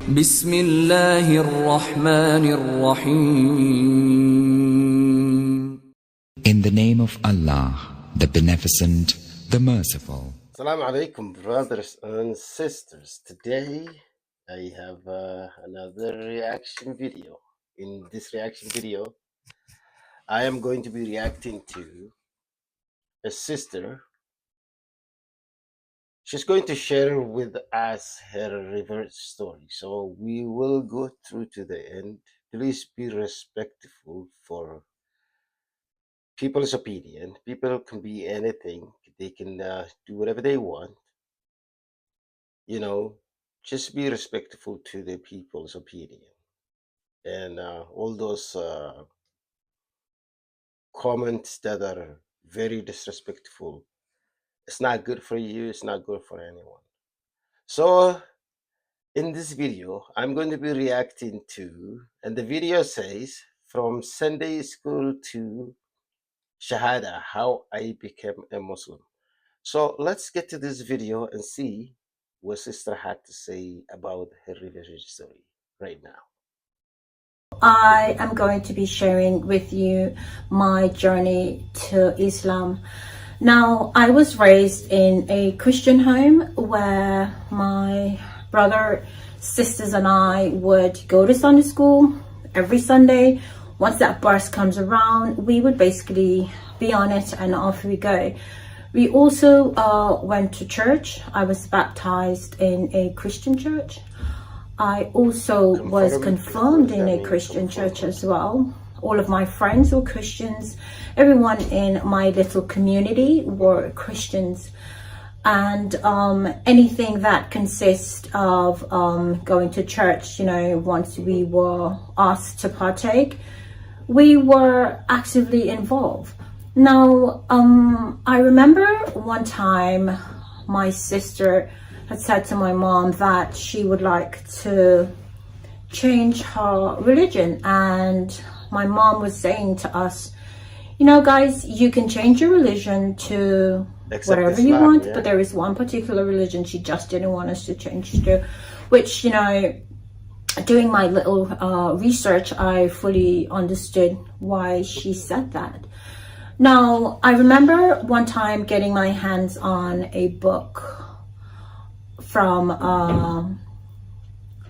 بسم الله الرحمن الرحيم. In the name of Allah, the Beneficent, the Merciful. Assalamu alaikum, brothers and sisters. Today I have another reaction video. In this reaction video, I am going to be reacting to a sister. She's going to share with us her Revert story. So we will go through to the end. Please be respectful for people's opinion. People can be anything. They can do whatever they want. You know, just be respectful to the people's opinion. And all those comments that are very disrespectful, it's not good for you, it's not good for anyone. So in this video, I'm going to be reacting to, and the video says, from Sunday school to shahada, how I became a Muslim. So let's get to this video and see what sister had to say about her religious story right now. I am going to be sharing with you my journey to Islam. Now, I was raised in a Christian home where my brother, sisters and I would go to Sunday school every Sunday. Once that bus comes around, we would basically be on it and off we go. We also went to church. I was baptized in a Christian church. I also was confirmed in a Christian church as well. All of my friends were Christians. Everyone in my little community were Christians. And anything that consists of going to church, you know, once we were asked to partake, we were actively involved. Now, I remember one time my sister had said to my mom that she would like to change her religion, and my mom was saying to us, you know, guys, you can change your religion to whatever you want, but there is one particular religion she just didn't want us to change to, which, you know, doing my little research, I fully understood why she said that. Now, I remember one time getting my hands on a book from,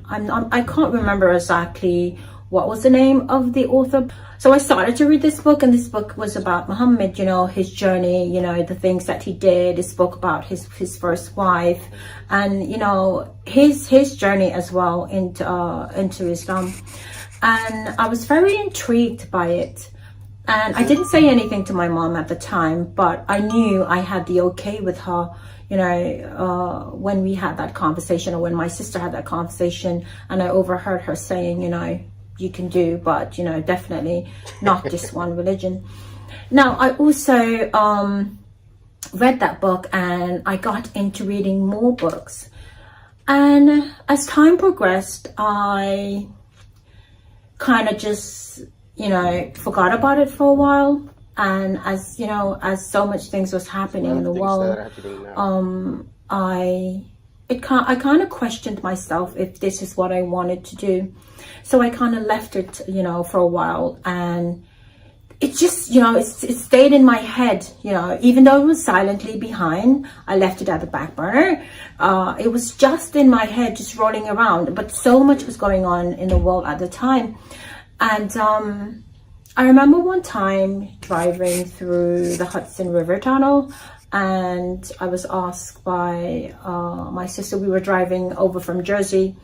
I can't remember exactly what was the name of the author. So I started to read this book, and this book was about Muhammad, you know, his journey, you know, the things that he did. It spoke about his first wife and, you know, his journey as well into Islam. And I was very intrigued by it. And I didn't say anything to my mom at the time, but I knew I had the okay with her, you know, when we had that conversation, or when my sister had that conversation, and I overheard her saying, you know, you can do, but, you know, definitely not just one religion. Now, I also read that book, and I got into reading more books. And as time progressed, I kind of just, you know, forgot about it for a while. And as, you know, as so much things was happening in the world, I kind of questioned myself if this is what I wanted to do. So I kind of left it, you know, for a while, and it just, you know, it stayed in my head, you know, even though it was silently behind, I left it at the back burner. It was just in my head, just rolling around, but so much was going on in the world at the time. And I remember one time driving through the Hudson River Tunnel, and I was asked by my sister. We were driving over from Jersey,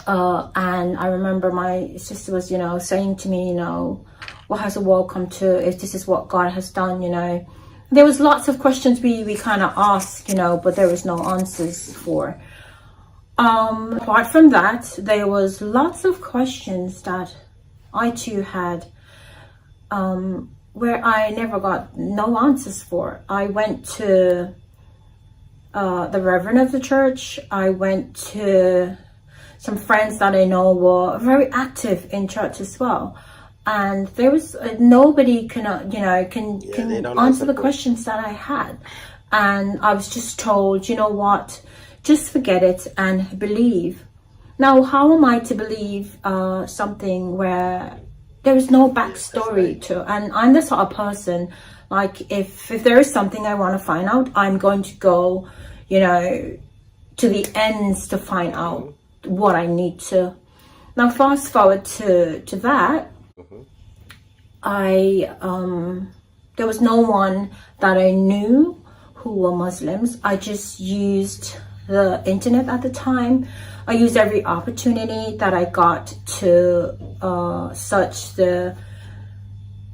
and I remember my sister was, you know, saying to me, you know, what has the world come to if this is what God has done, you know. There was lots of questions we kind of asked, you know, but there was no answers for. Apart from that, there was lots of questions that I too had, where I never got no answers for. I went to the Reverend of the church. I went to some friends that I know were very active in church as well. And there was nobody can answer the questions that I had. And I was just told, you know what, just forget it and believe. Now, how am I to believe something where there is no backstory to? And I'm the sort of person, like, if there is something I want to find out, I'm going to go, you know, to the ends to find out what I need to. Now, fast forward to that, there was no one that I knew who were Muslims. I just used the internet at the time. I used every opportunity that I got to search the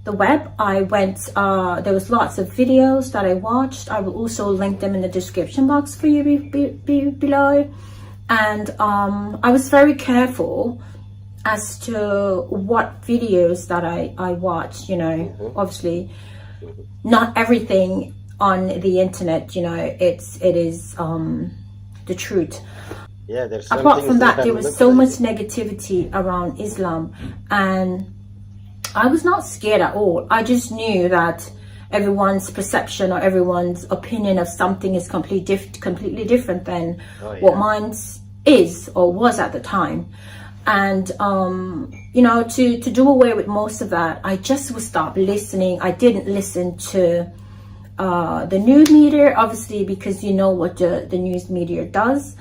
web. I went, there was lots of videos that I watched. I will also link them in the description box for you below. And I was very careful as to what videos that I watched, you know. Obviously not everything on the internet, you know, it is the truth. Yeah, there's apart from that, there was so much negativity around Islam, and I was not scared at all. I just knew that everyone's perception or everyone's opinion of something is completely different than what mine is or was at the time. And you know, to do away with most of that, I just would stop listening. I didn't listen to the news media, obviously, because you know what the news media does.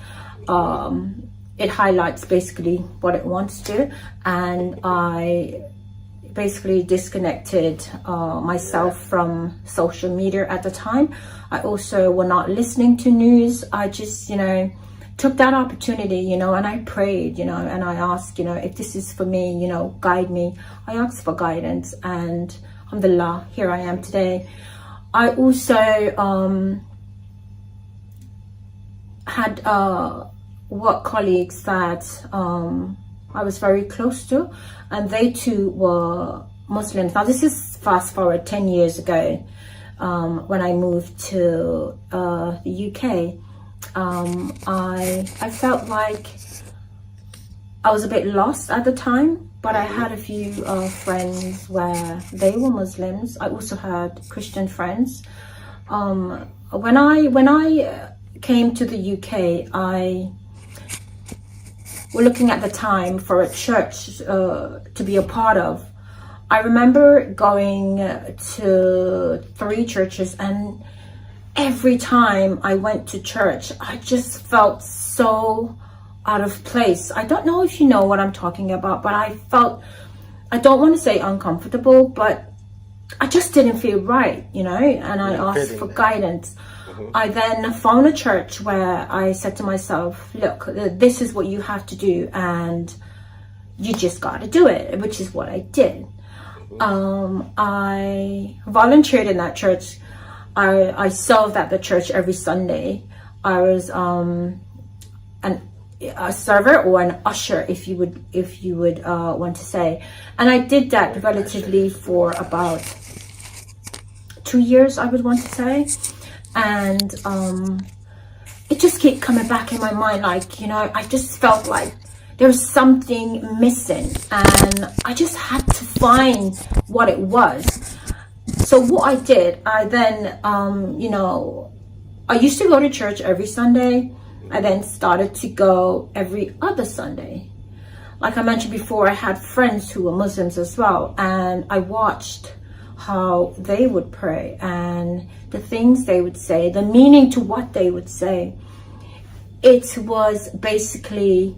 It highlights basically what it wants to, and I basically disconnected myself from social media at the time. I also was not listening to news. I just, you know, took that opportunity, you know, and I prayed, you know, and I asked, you know, if this is for me, you know, guide me. I asked for guidance, and alhamdulillah, here I am today. I also had work colleagues that I was very close to, and they too were Muslims. Now this is fast forward 10 years ago, when I moved to the UK. I felt like I was a bit lost at the time, but I had a few friends where they were Muslims. I also had Christian friends. When I came to the UK, I was looking at the time for a church to be a part of. I remember going to 3 churches, and every time I went to church, I just felt so out of place. I don't know if you know what I'm talking about, but I felt, I don't want to say uncomfortable, but I just didn't feel right, you know, and I asked for guidance. I then found a church where I said to myself, look, this is what you have to do, and you just got to do it, which is what I did. I volunteered in that church. I served at the church every Sunday. I was a server or an usher, if you would want to say, and I did that relatively for about 2 years, I would want to say. And it just kept coming back in my mind, like, you know, I just felt like there was something missing, and I just had to find what it was. So what I did, I then, you know, I used to go to church every Sunday. I then started to go every other Sunday. Like I mentioned before, I had friends who were Muslims as well, and I watched how they would pray and the things they would say, the meaning to what they would say. It was basically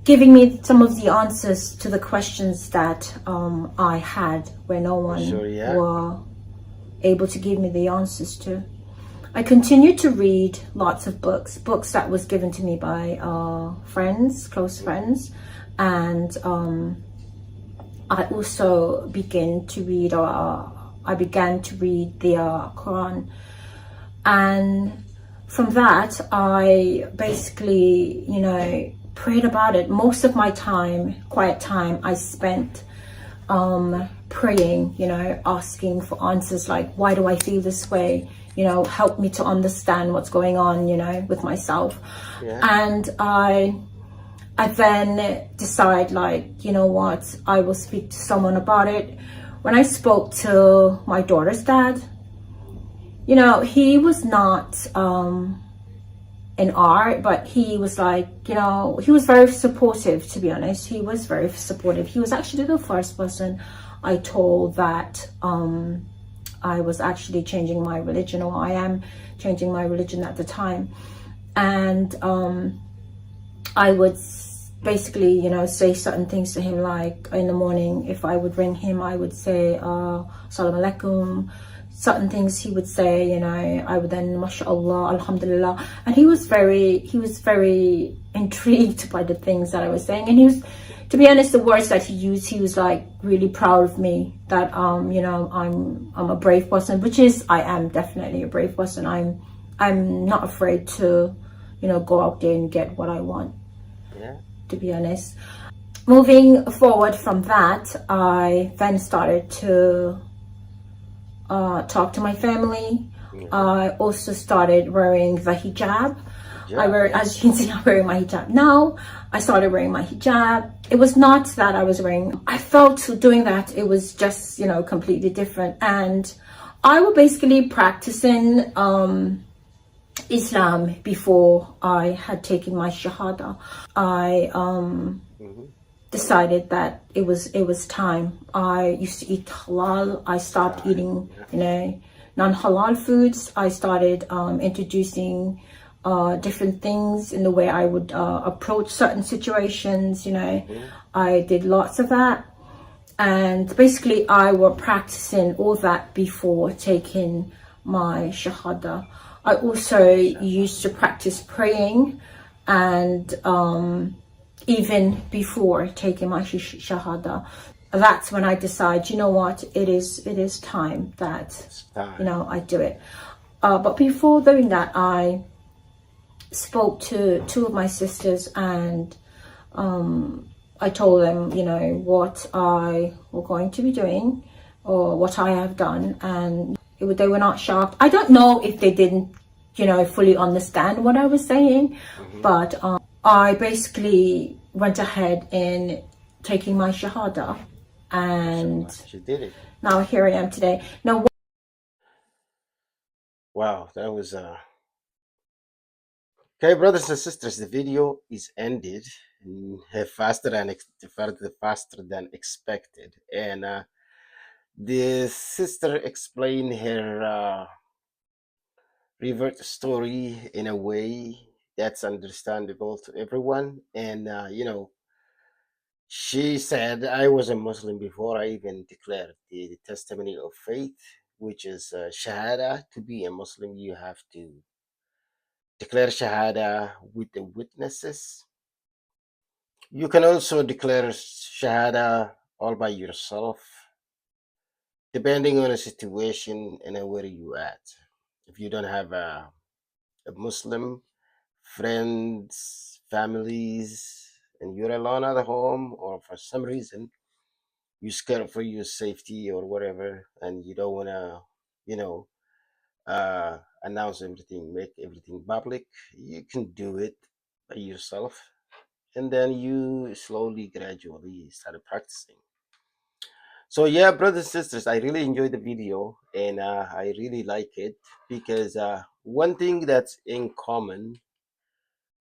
giving me some of the answers to the questions that I had, where no one were able to give me the answers to. I continued to read lots of books that was given to me by friends, close friends, and I also began to read the Quran, and from that I basically, you know, prayed about it. Most of my time, quiet time, I spent praying, you know, asking for answers, like, why do I feel this way? You know, help me to understand what's going on, you know, with myself. And I then decide, like, you know what, I will speak to someone about it. When I spoke to my daughter's dad, you know, he was not in art, but he was like, you know, he was very supportive, to be honest. He was very supportive. He was actually the first person I told that I was actually changing my religion, or I am changing my religion at the time. And I would basically, you know, say certain things to him, like in the morning, if I would ring him, I would say, Assalamu alaikum. Certain things he would say, you know, I would then, mashallah, alhamdulillah. And he was very intrigued by the things that I was saying. And he was, to be honest, the words that he used, he was like really proud of me that, you know, I'm a brave person, which is, I am definitely a brave person. I'm not afraid to, you know, go out there and get what I want. Yeah. To be honest. Moving forward from that, I then started to talk to my family. I also started wearing the hijab. As you can see, I'm wearing my hijab now. I started wearing my hijab. It was not that I felt doing that, it was just, you know, completely different. And I was basically practicing Islam before I had taken my shahada. I decided that it was time. I used to eat halal. I stopped eating, you know, non-halal foods. I started introducing different things in the way I would approach certain situations, you know. I did lots of that. And basically I was practicing all that before taking my shahada. I also used to practice praying, and even before taking my shahada. That's when I decide, you know what, it is time that, you know, I do it. But before doing that, I spoke to two of my sisters, and I told them, you know, what I was going to be doing, or what I have done, and they were not shocked. I don't know if they didn't, you know, fully understand what I was saying, but I basically went ahead in taking my shahada, and she did it. Now here I am today. Now, wow, that was okay, brothers and sisters. The video is ended faster than expected, and the sister explained her Revert story in a way that's understandable to everyone. And you know, she said, I was a Muslim before I even declared the testimony of faith, which is shahada. To be a Muslim, you have to declare shahada with the witnesses. You can also declare shahada all by yourself, depending on the situation and where you at. If you don't have a Muslim friends, families, and you're alone at home, or for some reason you're scared for your safety or whatever, and you don't want to, you know, announce everything, make everything public, you can do it by yourself, and then you slowly, gradually start practicing. So yeah, brothers and sisters, I really enjoyed the video, and I really like it because one thing that's in common,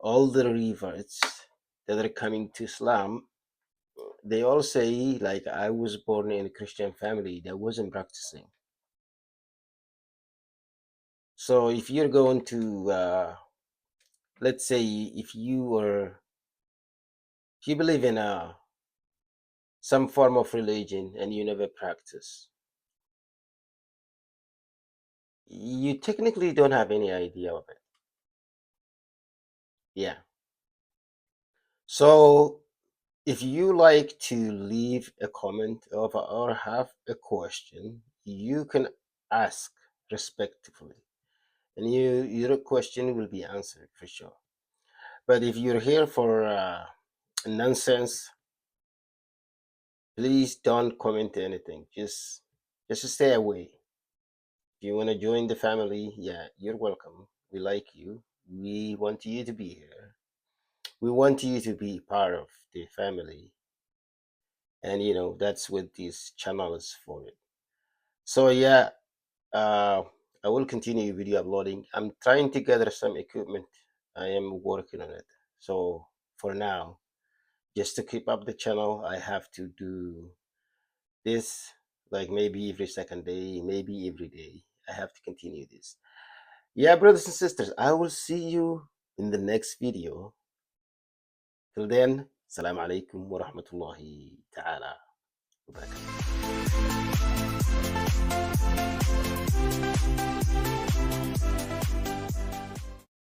all the reverts that are coming to Islam, they all say, like, I was born in a Christian family that wasn't practicing. So if you're going to, let's say, if you believe in some form of religion and you never practice, you technically don't have any idea of it. Yeah. So if you like to leave a comment or have a question, you can ask respectfully, and your question will be answered for sure. But if you're here for nonsense, please don't comment anything. Just stay away. If you want to join the family, yeah, you're welcome. We like you. We want you to be here. We want you to be part of the family. And you know, that's what this channel is for. So yeah, uh, I will continue video uploading. I'm trying to gather some equipment I am working on it. So for now, just to keep up the channel, I have to do this like maybe every second day, maybe every day. I have to continue this. Yeah, brothers and sisters, I will see you in the next video. Till then, Assalamu alaikum wa rahmatullahi ta'ala wa barakatuh.